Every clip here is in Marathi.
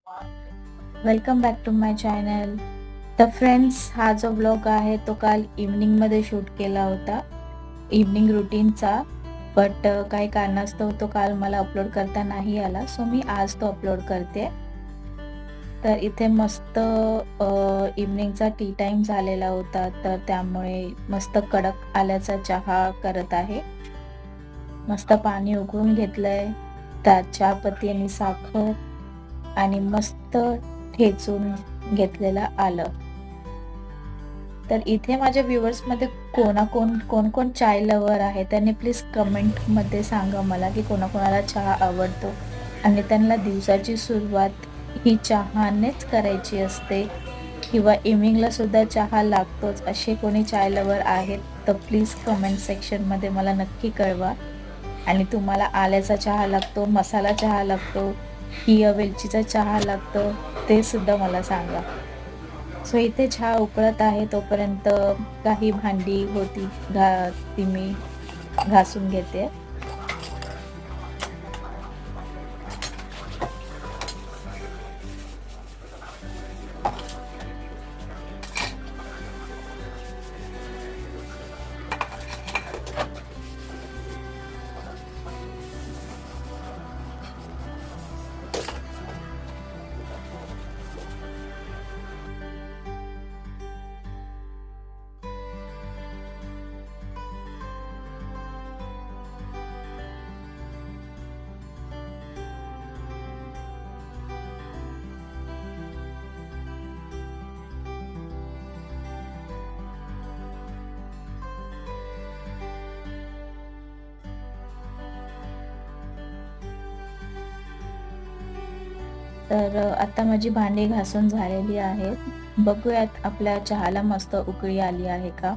Welcome back to my channel. तर फ्रेंड्स, हा जो ब्लॉग आहे तो काल इव्हनिंगमध्ये शूट केला होता, इव्हनिंग रुटीनचा. बट काही कारणास्तव तो काल मला अपलोड करता नाही आला, सो मी आज तो अपलोड करते. तर इथे मस्त इव्हनिंगचा टी टाईम झालेला होता, तर त्यामुळे मस्त कडक आल्याचा चहा करत आहे. मस्त पाणी उकळून घेतलंय, त्यात चहापत्ती आणि साखर आणि मस्त ठेचून घेतलेलं आलं. तर इथे माझ्या व्ह्यूअर्समध्ये कोण चाय लव्हर आहे, त्यांनी प्लीज कमेंटमध्ये सांगा मला की कोणाकोणाला चहा आवडतो आणि त्यांना दिवसाची सुरुवात ही चहानेच करायची असते किंवा इव्हनिंगला सुद्धा चहा लागतोच, असे कोणी चाय लव्हर आहेत तर प्लीज कमेंट सेक्शनमध्ये मला नक्की कळवा. आणि तुम्हाला आल्याचा चहा लागतो, मसाला चहा लागतो की वेलचीचा चहा लागतो, ते सुद्धा मला सांगा. सो इथे चहा उकळत आहे तोपर्यंत काही भांडी होती ती मी घासून घेते. तर आता माझी भांडी घासून झालेली आहेत. बघूयात आपल्या चहाला मस्त उकळी आली आहे का.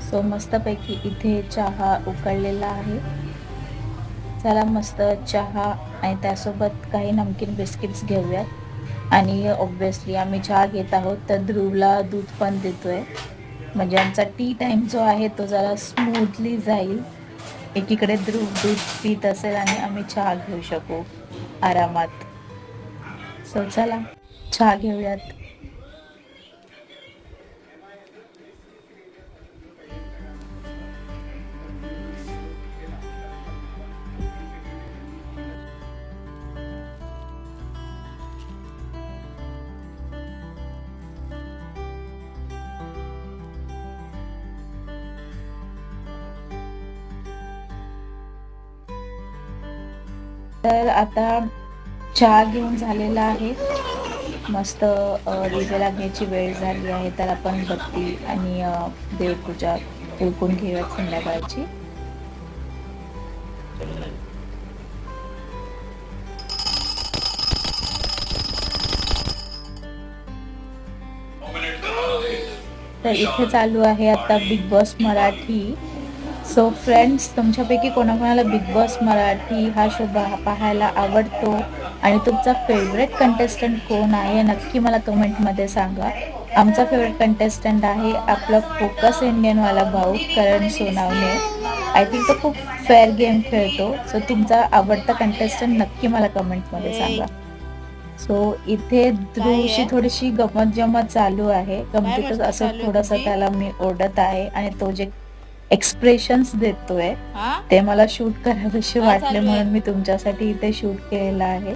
सो मस्तपैकी इथे चहा उकळलेला आहे. चला मस्त चहा आणि त्यासोबत काही नमकीन बिस्किट्स घेऊयात. आणि ऑब्व्हियसली आम्ही चहा घेत आहोत तर ध्रुवला दूध पण देतोय, म्हणजे आमचा टी टाइम जो आहे तो जरा स्मूथली जाईल. एकीकडे ध्रुव दूध पीत असेल आणि आम्ही चहा घेऊ शकू आरामात. सो चला चहा घेऊयात. तर आता चहा घेऊन झालेला आहे. मस्त दिवे लागण्याची वेळ झाली आहे, तर आपण बत्ती आणि देवपूजा उरकून घेऊयात संध्याकाळची. तर इथे चालू आहे आता big boss Marathi. So friends, तुमच्यापैकी कोणाकोणाला बिग बॉस मराठी हा शो पाहायला आवडतो आणि तुमचा फेवरेट कंटेस्टंट कोण आहे, नक्की मला कमेंटमध्ये सांगा. आमचा फेवरेट कंटेस्टंट आहे आपला फोकस इंडियनवाला भाऊ करण सोनावणे. आय थिंक तो खूप फेअर गेम खेळतो. सो तुमचा आवडता कंटेस्टंट नक्की मला कमेंटमध्ये सांगा. सो इथे ध्रुवशी थोडीशी गमत जमत चालू आहे. गमतीतच असं थोडंसं त्याला मी ओढत आहे आणि तो जे एक्सप्रेशन्स देतोय ते मला शूट करावेसे वाटले, म्हणून मी तुमच्यासाठी इथे शूट केलेलं आहे.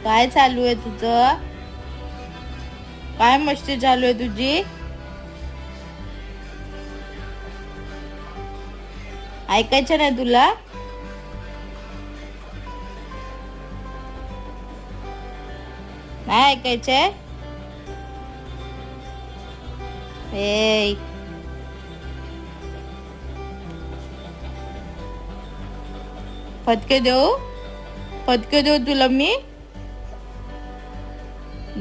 काय चालू आहे तुझं? काय मस्ती चालू आहे तुझी? ऐकायचं नाही तुला? नाही ऐकायचंय? ए फटके देऊ? फटके देऊ तुला मी?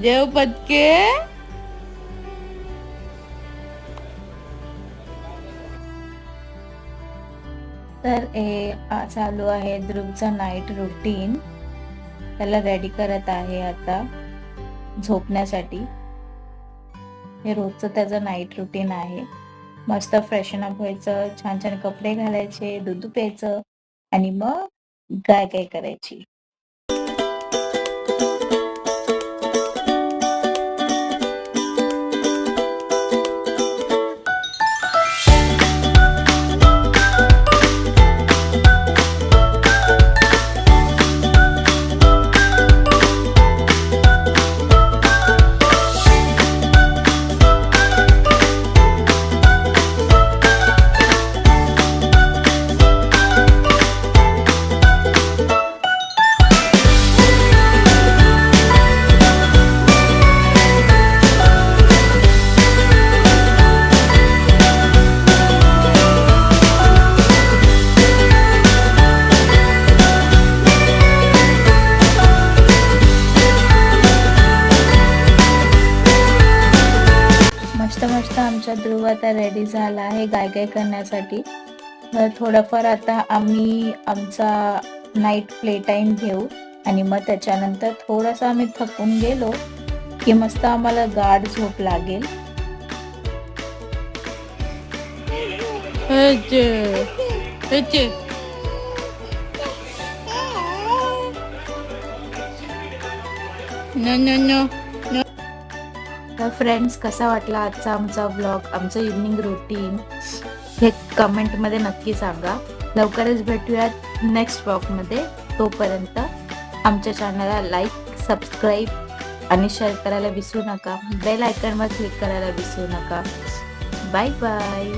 देव फटके? तर चालू आहे ध्रुवचा नाईट रुटीन. त्याला रेडी करत आहे आता झोपण्यासाठी. हे रोजचं त्याचं नाईट रुटीन आहे. मस्त फ्रेशन अप व्हायचं, छान छान कपडे घालायचे, दूध प्यायचं आणि मग गाय करायची. आता रेडी झाला आहे गाय करण्यासाठी. थोडंफार आता आम्ही आमचा नाईट प्ले टाईम घेऊ आणि मग त्याच्यानंतर थोडंसं आम्ही थकून गेलो की मस्त आम्हाला गाढ झोप लागेल. तर फ्रेंड्स, कसा वाटला आजचा आमचा व्लॉग, आमचं इव्हनिंग रुटीन, हे कमेंटमध्ये नक्की सांगा. लवकरच भेटूयात नेक्स्ट व्लॉगमध्ये. तोपर्यंत आमच्या चॅनलला लाईक, सबस्क्राईब आणि शेअर करायला विसरू नका. बेल आयकॉनवर क्लिक करायला विसरू नका. Bye bye.